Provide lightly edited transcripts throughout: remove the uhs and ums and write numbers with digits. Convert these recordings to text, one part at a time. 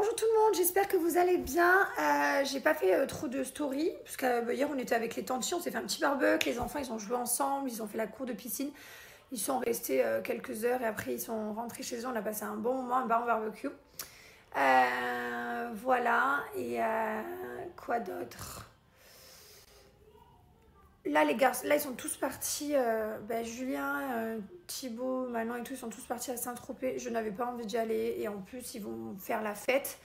Bonjour tout le monde, j'espère que vous allez bien. J'ai pas fait trop de story, parce que hier on était avec les tantes, on s'est fait un petit barbecue, les enfants ils ont joué ensemble, ils ont fait la cour de piscine, ils sont restés quelques heures et après ils sont rentrés chez eux, on a passé un bon moment, un bon barbecue. Voilà, et quoi d'autre? Là les gars, là ils sont tous partis, Julien, Thibaut, Manon et tout, ils sont tous partis à Saint-Tropez. Je n'avais pas envie d'y aller et en plus ils vont faire la fête.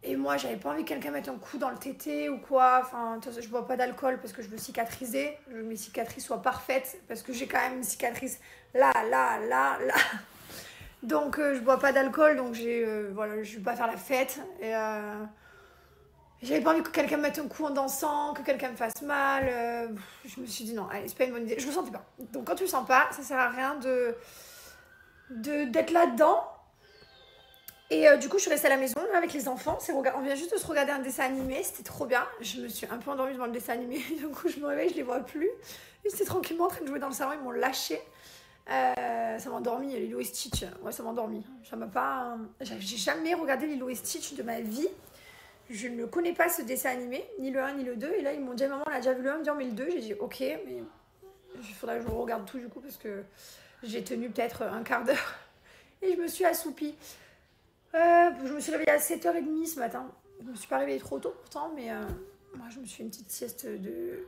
Et moi j'avais pas envie que quelqu'un mette un coup dans le tété ou quoi. Enfin, je bois pas d'alcool parce que je veux cicatriser. Je veux que mes cicatrices soient parfaites parce que j'ai quand même une cicatrice là. Donc je bois pas d'alcool, donc voilà, je vais pas faire la fête. Et j'avais pas envie que quelqu'un me mette un coup en dansant, que quelqu'un me fasse mal. Je me suis dit non, allez, c'est pas une bonne idée. Je le sentais pas. Donc quand tu le sens pas, ça sert à rien d'être là-dedans. Et du coup, je suis restée à la maison là, avec les enfants. On vient juste de se regarder un dessin animé, c'était trop bien. Je me suis un peu endormie devant le dessin animé. Du coup, je me réveille, je les vois plus. Ils étaient tranquillement en train de jouer dans le salon, ils m'ont lâché. Ça m'a endormi, Lilo et Stitch. Ouais, ça m'a endormi. Ça m'a pas. J'ai jamais regardé Lilo et Stitch de ma vie. Je ne connais pas ce dessin animé, ni le 1 ni le 2. Et là, ils m'ont dit, maman, on a déjà vu le 1, on met le 2. J'ai dit, ok, mais il faudrait que je regarde tout du coup parce que j'ai tenu peut-être un quart d'heure. Et je me suis assoupie. Je me suis réveillée à 7h30 ce matin. Je me suis pas réveillée trop tôt pourtant, mais moi je me suis fait une petite sieste de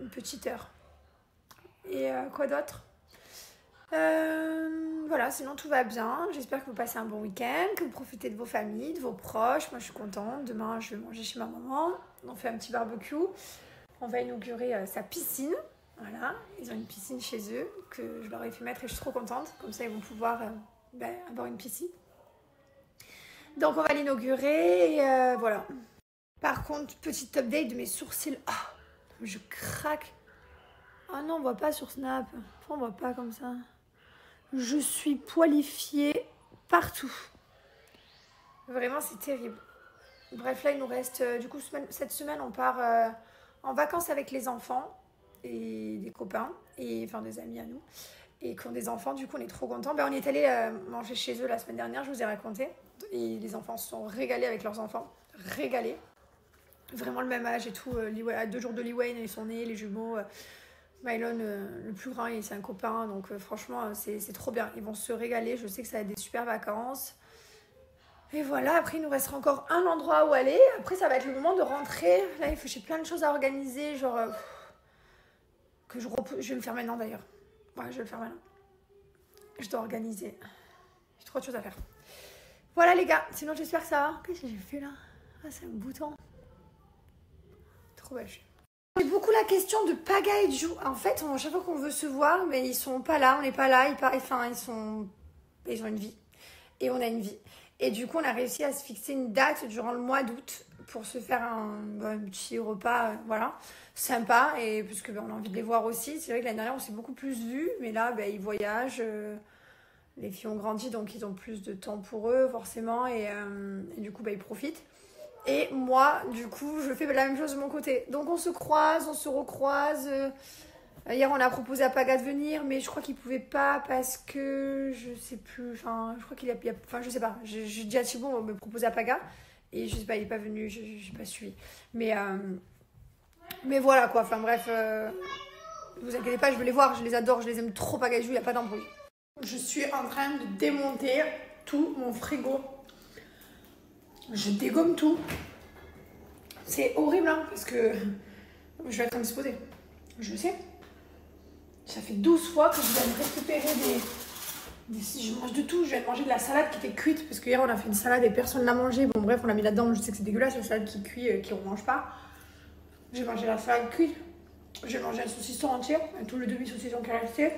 une petite heure. Et quoi d'autre? Voilà, sinon tout va bien. J'espère que vous passez un bon week-end, que vous profitez de vos familles, de vos proches. Moi je suis contente. Demain je vais manger chez ma maman. On fait un petit barbecue. On va inaugurer sa piscine. Voilà, ils ont une piscine chez eux que je leur ai fait mettre et je suis trop contente. Comme ça ils vont pouvoir avoir une piscine. Donc on va l'inaugurer et voilà. Par contre, petite update de mes sourcils. Ah, je craque. Ah non, on voit pas sur Snap. Pourquoi on voit pas comme ça? Je suis poilifiée partout. Vraiment, c'est terrible. Bref, là, il nous reste... du coup, cette semaine, on part en vacances avec les enfants et des copains, et enfin des amis à nous, et qui ont des enfants. Du coup, on est trop contents. On y est allé manger chez eux la semaine dernière, je vous ai raconté. Et les enfants se sont régalés avec leurs enfants. Régalés. Vraiment le même âge et tout. À 2 jours de Lee Wayne, ils sont nés, les jumeaux. Mylon, le plus grand, c'est un copain. Donc franchement, c'est trop bien. Ils vont se régaler. Je sais que ça va être des super vacances. Et voilà, après, il nous restera encore un endroit où aller. Après, ça va être le moment de rentrer. Là, j'ai plein de choses à organiser. Genre, je vais le faire maintenant d'ailleurs. Ouais, je vais le faire maintenant. Je dois organiser. J'ai trop de choses à faire. Voilà les gars, sinon j'espère que ça va. Qu'est-ce que j'ai fait là? Ah, c'est un bouton. Trop belle. J'ai beaucoup la question de Paga et Jou. En fait, chaque fois qu'on veut se voir, mais ils sont pas là, on n'est pas là. Ils ont une vie. Et on a une vie. Et du coup, on a réussi à se fixer une date durant le mois d'août pour se faire un petit repas, voilà, sympa. Et parce que on a envie de les voir aussi. C'est vrai que l'année dernière, on s'est beaucoup plus vus. Mais là, ils voyagent. Les filles ont grandi, donc ils ont plus de temps pour eux, forcément. Et du coup, ils profitent. Et moi, du coup, je fais la même chose de mon côté. Donc, on se croise, on se recroise. Hier, on a proposé à Paga de venir, mais je crois qu'il pouvait pas parce que je sais plus. Enfin, je crois qu'il enfin, je sais pas. J'ai dit à Thibaut, on va me proposer à Paga. Et je sais pas, il est pas venu, j'ai pas suivi. Mais voilà quoi. Enfin, bref. Vous inquiétez pas, je veux les voir, je les adore, je les aime trop, Paga et Jou, il n'y a pas d'embrouille. Je suis en train de démonter tout mon frigo. Je dégomme tout. C'est horrible, hein, parce que je vais être indisposée. Je le sais. Ça fait 12 fois que je viens de récupérer je mange de tout. Je viens de manger de la salade qui était cuite, parce qu'hier on a fait une salade et personne ne l'a mangée. Bon bref, on l'a mis là-dedans, je sais que c'est dégueulasse, la salade qui cuit, qu'on ne mange pas. J'ai mangé la salade cuite. J'ai mangé un saucisson entier, tout le demi-saucisson qui est resté.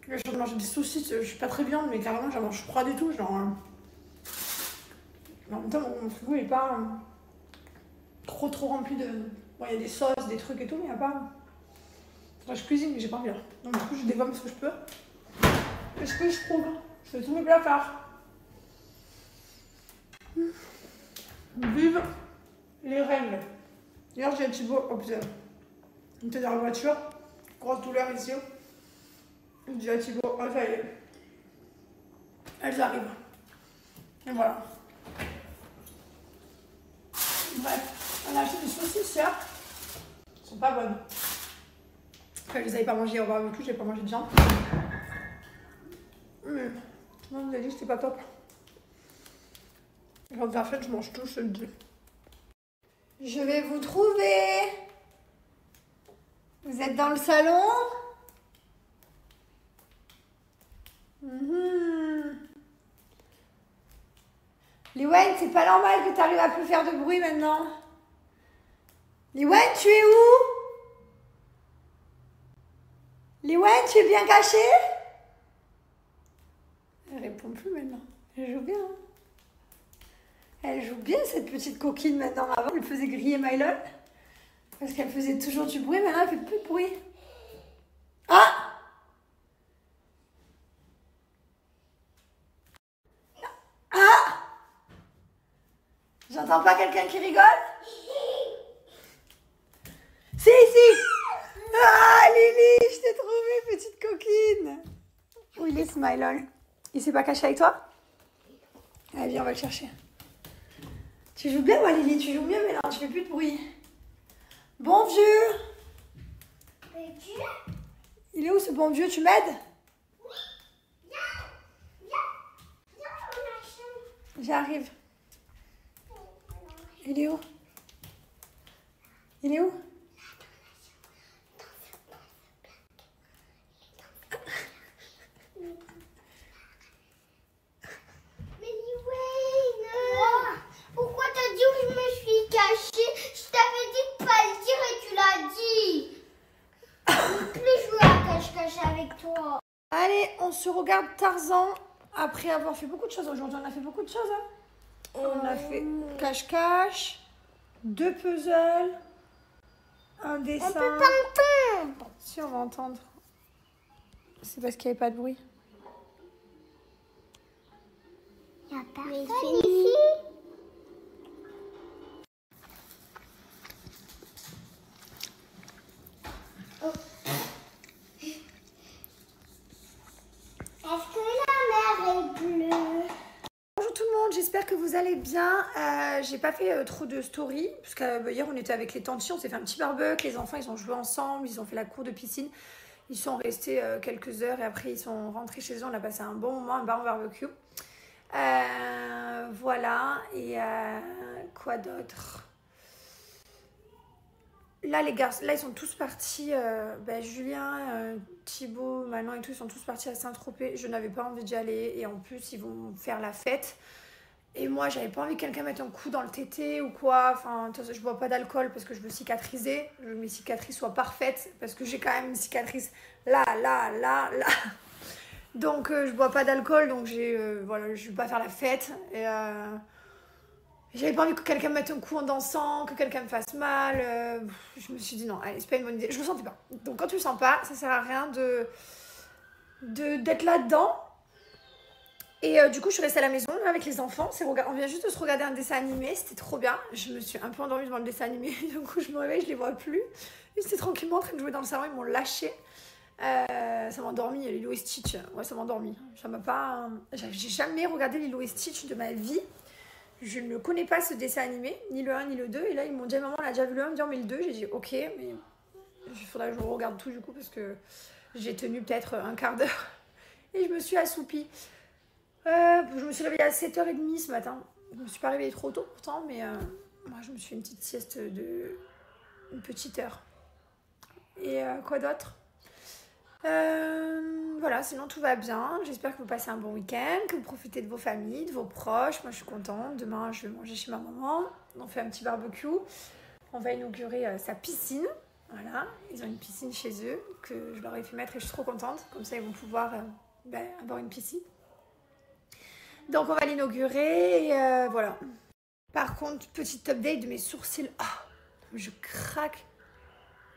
Là, je mange des saucisses, je suis pas très viande, mais carrément, j'en mange froid du tout. Genre, en même temps, mon frigo n'est pas trop rempli de. Bon, il y a des sauces, des trucs et tout, mais il n'y a pas. Enfin, je cuisine, mais j'ai pas envie là. Donc, du coup, je dégomme ce que je peux. Et ce que je trouve. Je fais tous mes placards. Vive les règles. Hier, j'ai un Thibaut, oh putain, il était dans la voiture, grosse douleur ici. Je dis à Thibaut, oh ça y est, elles arrivent. Et voilà. On a acheté des saucisses hier. Elles sont pas bonnes. Après, je les avais pas mangées au barbecue, j'ai pas mangé de viande. Mais moi, vous avez dit que c'était pas top. Quand de la fête, je mange tout, je te le dis. Je vais vous trouver. Vous êtes dans le salon? Liwen, c'est pas normal que tu arrives à plus faire de bruit maintenant. Liwen, tu es où? Liwen, tu es bien caché? Elle répond plus maintenant. Elle joue bien. Hein. Elle joue bien cette petite coquine maintenant. Avant, elle faisait griller Mylon. Parce qu'elle faisait toujours du bruit. Maintenant, elle fait plus de bruit. Ah! Ah! J'entends pas quelqu'un qui rigole? Si, si! Ah, Lily, je t'ai trouvé, petite coquine! Où il est, Smilol? Il s'est pas caché avec toi? Allez, viens, on va le chercher. Tu joues bien, moi, Lily, tu joues mieux, mais non, tu fais plus de bruit. Bon vieux! Il est où ce bon vieux? Tu m'aides? J'arrive. Il est où? Il est où? Pourquoi t'as dit où je me suis cachée? Je t'avais dit de pas le dire et tu l'as dit. Je ne veux plus jouer à cache-cache avec toi. Allez, on se regarde Tarzan. Après avoir fait beaucoup de choses aujourd'hui, on a fait beaucoup de choses. Hein. On a fait cache-cache, 2 puzzles, un dessin. On peut pas entendre. Si, on va entendre. C'est parce qu'il n'y avait pas de bruit. Il n'y a personne ici. Est-ce que la mer est bleue? Bonjour tout le monde, j'espère que vous allez bien. J'ai pas fait trop de story, parce que hier on était avec les tantes, on s'est fait un petit barbecue, les enfants ils ont joué ensemble, ils ont fait la cour de piscine, ils sont restés quelques heures et après ils sont rentrés chez eux, on a passé un bon moment, un bon barbecue. Voilà, et quoi d'autre? Là les garçons, là ils sont tous partis, Julien, Thibaut, Manon et tout, ils sont tous partis à Saint-Tropez. Je n'avais pas envie d'y aller et en plus ils vont faire la fête. Et moi j'avais pas envie que quelqu'un mette un coup dans le tété ou quoi. Enfin, je bois pas d'alcool parce que je veux cicatriser. Je veux que mes cicatrices soient parfaites parce que j'ai quand même une cicatrice là. Donc je bois pas d'alcool, donc voilà, je vais pas faire la fête. Et j'avais pas envie que quelqu'un me mette un coup en dansant, que quelqu'un me fasse mal. Je me suis dit non, allez, c'est pas une bonne idée. Je le sentais pas. Donc quand tu le sens pas, ça sert à rien d'être là-dedans. Et du coup, je suis restée à la maison avec les enfants. On vient juste de se regarder un dessin animé, c'était trop bien. Je me suis un peu endormie devant le dessin animé. Du coup, je me réveille, je les vois plus. Ils étaient tranquillement en train de jouer dans le salon, ils m'ont lâché. Ça m'a endormi, Lilo et Stitch. Ouais, ça m'a endormi. Ça m'a pas. J'ai jamais regardé Lilo et Stitch de ma vie. Je ne connais pas ce dessin animé, ni le 1 ni le 2. Et là, ils m'ont dit, maman, on a déjà vu le 1, ils me disent, mais le 2. J'ai dit, ok, mais il faudrait que je regarde tout du coup parce que j'ai tenu peut-être un quart d'heure. Et je me suis assoupie. Je me suis réveillée à 7h30 ce matin. Je ne me suis pas réveillée trop tôt pourtant, mais moi, je me suis fait une petite sieste de une petite heure. Et quoi d'autre? Voilà, sinon tout va bien. J'espère que vous passez un bon week-end, que vous profitez de vos familles, de vos proches. Moi, je suis contente. Demain, je vais manger chez ma maman. On fait un petit barbecue. On va inaugurer sa piscine. Voilà, ils ont une piscine chez eux que je leur ai fait mettre et je suis trop contente. Comme ça, ils vont pouvoir avoir une piscine. Donc, on va l'inaugurer et voilà. Par contre, petite update de mes sourcils. Ah, je craque.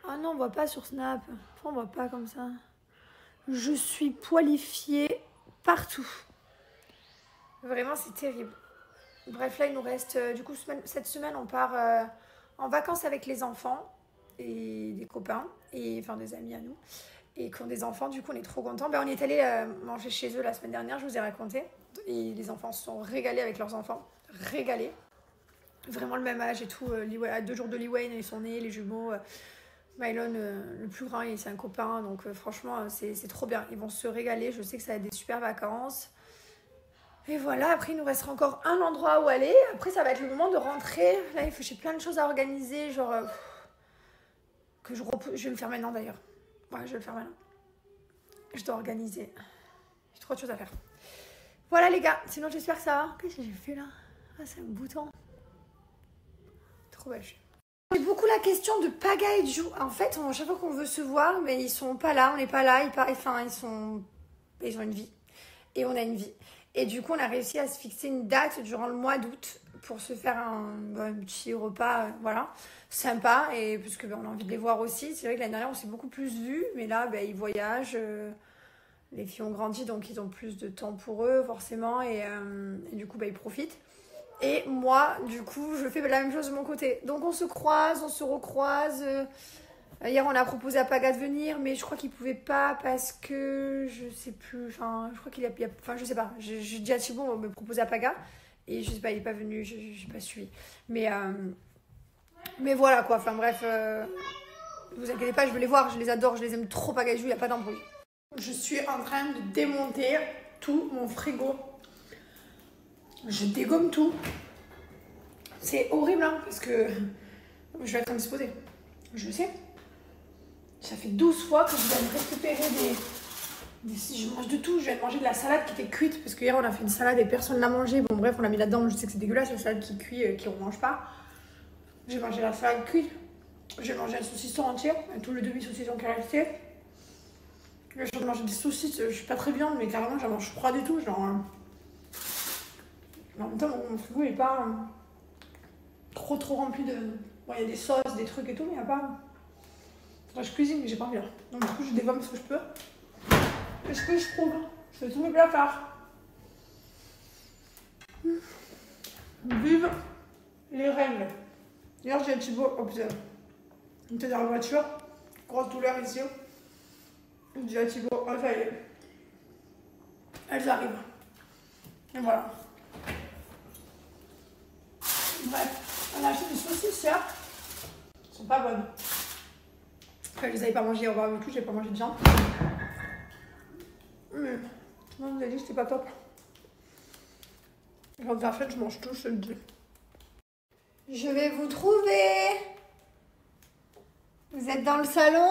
Ah non, on voit pas sur Snap. Enfin, on voit pas comme ça. Je suis poilifiée partout. Vraiment, c'est terrible. Bref, là, il nous reste... du coup, cette semaine, on part en vacances avec les enfants et des copains, enfin des amis à nous, et qui ont des enfants. Du coup, on est trop contents. On est allé manger chez eux la semaine dernière, je vous ai raconté. Et les enfants se sont régalés avec leurs enfants. Régalés. vraiment le même âge et tout. À 2 jours de Lee Wayne, ils sont nés, les jumeaux. Mylon, le plus grand, c'est un copain. Donc franchement, c'est trop bien. Ils vont se régaler. Je sais que ça va être des super vacances. Et voilà, après il nous restera encore un endroit où aller. Après ça va être le moment de rentrer. Là j'ai plein de choses à organiser. Genre que je vais le faire maintenant d'ailleurs. Ouais, je vais le faire maintenant. Je dois organiser. J'ai trop de choses à faire. Voilà les gars, sinon j'espère que ça va. Qu'est-ce que j'ai fait là? Ah, c'est un bouton. Trop belle. J'ai beaucoup la question de Paga et Ju. En fait, chaque fois qu'on veut se voir, mais ils sont pas là, on n'est pas là. Ils ont une vie. Et on a une vie. Et du coup, on a réussi à se fixer une date durant le mois d'août pour se faire un petit repas, voilà, sympa. Et parce que on a envie de les voir aussi. C'est vrai que l'année dernière, on s'est beaucoup plus vus. Mais là, ils voyagent. Les filles ont grandi, donc ils ont plus de temps pour eux, forcément. Et du coup, ils profitent. Et moi, du coup, je fais la même chose de mon côté. Donc, on se croise, on se recroise. Hier, on a proposé à Paga de venir, mais je crois qu'il pouvait pas parce que je sais plus. Enfin, je crois qu'il enfin, je sais pas. J'ai dit à Thibaut, on va me proposer à Paga. Et je sais pas, il est pas venu, j'ai pas suivi. Mais voilà quoi. Enfin, bref. Ne vous inquiétez pas, je veux les voir, je les adore, je les aime trop, Paga et Ju, il n'y a pas d'embrouille. Je suis en train de démonter tout mon frigo. Je dégomme tout. C'est horrible, hein, parce que je vais être indisposée. Je le sais. Ça fait 12 fois que je viens de récupérer je mange de tout. Je viens de manger de la salade qui était cuite, parce qu'hier on a fait une salade et personne ne l'a mangée. Bon bref, on l'a mis là-dedans, je sais que c'est dégueulasse, la salade qui cuit, qui ne mange pas. J'ai mangé la salade cuite. J'ai mangé un saucisson entier, tout le demi-saucisson qui est resté. Je suis en train de manger des saucisses, je suis pas très viande, mais carrément j'en mange froid du tout. Genre, en même temps, mon frigo est pas trop rempli de. Bon, il y a des sauces, des trucs et tout, mais il n'y a pas. Faudrait que je cuisine, mais j'ai pas envie là. Donc, du coup, je dégomme ce que je peux. Et ce que je trouve. Je fais tous mes placards. Vive les règles. Hier, j'ai un Thibaut. Oh putain. On était dans la voiture. Grosse douleur ici. Je dis à Thibaut, oh ça y est. Elles arrivent. Et voilà. Bref, on a acheté des saucisses hier. Elles sont pas bonnes. Après, je les avais pas mangées au barbecue, j'ai pas mangé de viande. Mais tout le monde nous a dit que c'était pas top. Quand la fête, je mange tout, je te le dis. Je vais vous trouver. Vous êtes dans le salon?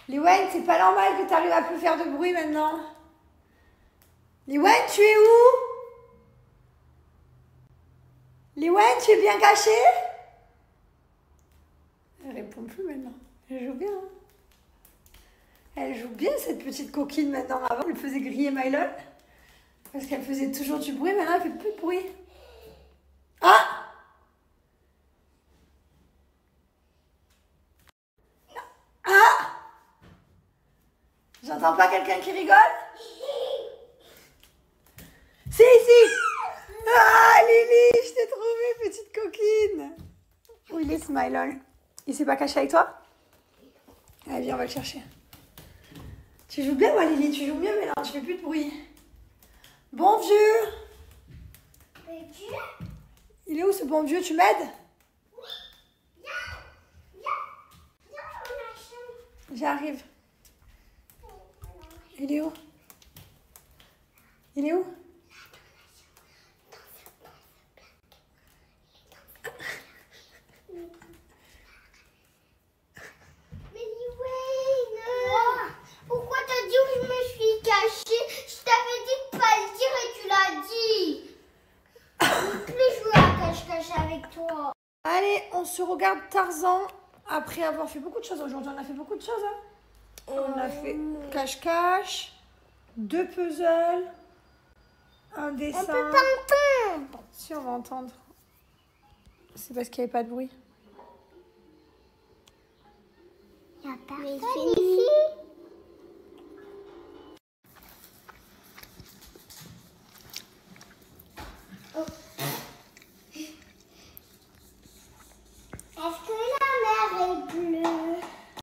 Liwen, c'est pas normal que tu arrives à plus faire de bruit maintenant. Liwen, tu es où? Liwen, tu es bien caché? Elle répond plus maintenant. Elle joue bien. Hein, elle joue bien cette petite coquine maintenant. Avant, elle faisait griller Mylon. Parce qu'elle faisait toujours du bruit. Maintenant, elle fait plus de bruit. Ah! Ah! J'entends pas quelqu'un qui rigole? Si, si! Ah, Lily, je t'ai trouvé, petite coquine! Où il est ce Mylon? Il s'est pas caché avec toi? Allez, viens, on va le chercher. Tu joues bien, moi, Lily, tu joues mieux, mais non, tu fais plus de bruit. Bon vieux! Il est où ce bon vieux? Tu m'aides? J'arrive. Il est où? Il est où? Pourquoi t'as dit où je me suis cachée? Je t'avais dit de pas le dire et tu l'as dit. Je ne veux plus jouer à cache-cache avec toi. Allez, on se regarde Tarzan après avoir fait beaucoup de choses aujourd'hui. On a fait beaucoup de choses. Hein. On a fait cache-cache, 2 puzzles, un dessin. On peut pas entendre. Si, on va entendre. C'est parce qu'il n'y avait pas de bruit. Il n'y a pas de bruit.